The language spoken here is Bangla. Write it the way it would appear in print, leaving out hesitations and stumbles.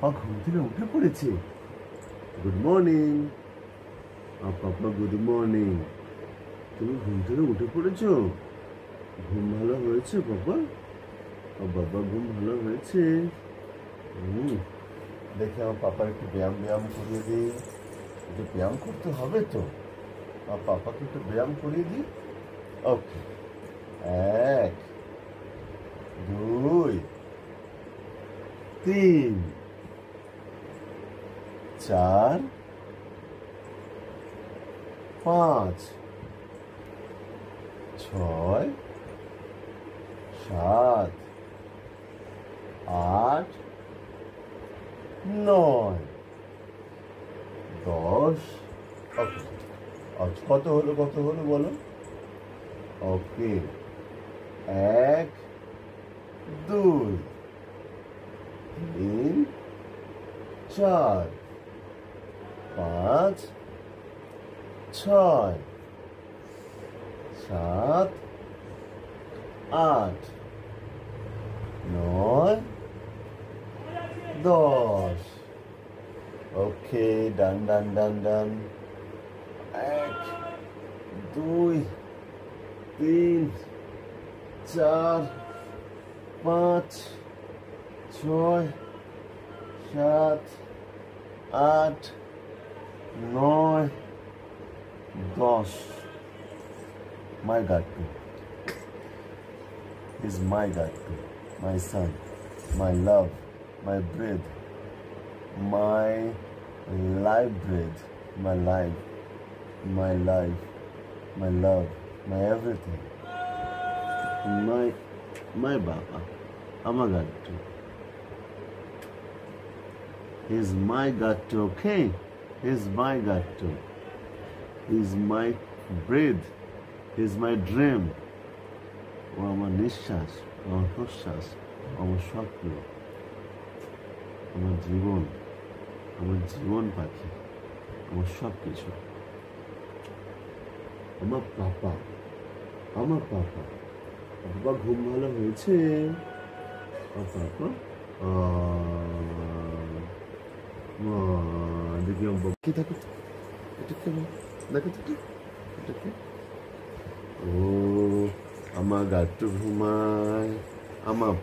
পাপা ঘুম থেকে উঠে পড়েছে। গুড মর্নিং পাপা, গুড মর্নিং। তুমি ঘুম থেকে উঠে পড়েছো? ঘুম ভালো হয়েছে পাপা? বাবা ঘুম ভালো হয়েছে। দেখে আমার পাপার একটু ব্যায়াম করিয়ে দিই। একটু ব্যায়াম করতে হবে তো, পাপাকে একটু ব্যায়াম করিয়ে দিই। ওকে, 1 2 3 4 5 6 7 8 9 10। ওকে, আচ্ছা কত হলো বলো। ওকে, 1 2 3 4 5 6 7 8 9 10। ওকে, ডান। 1 2 3 4 5 6 7 8 9 10। My Gattu is my Gattu, my son, my love, my breath, my life breath, my life, my love, my everything. My Baba, আমার Gattu. He's my Gattu, okay? He's my Gattu. He's my breath. He's my dream. ও আমার নিঃশ্বাস, আমার প্রশ্বাস, আমার স্বপ্ন, আমার জীবন পাখি, আমার সব কিছু। আমার পাপা ঘুম ভালো হয়েছে? পাপা দেখি কি থাকে এটাকে, দেখো এটাকে। ও আমার Gattu ঘুমায়, আমার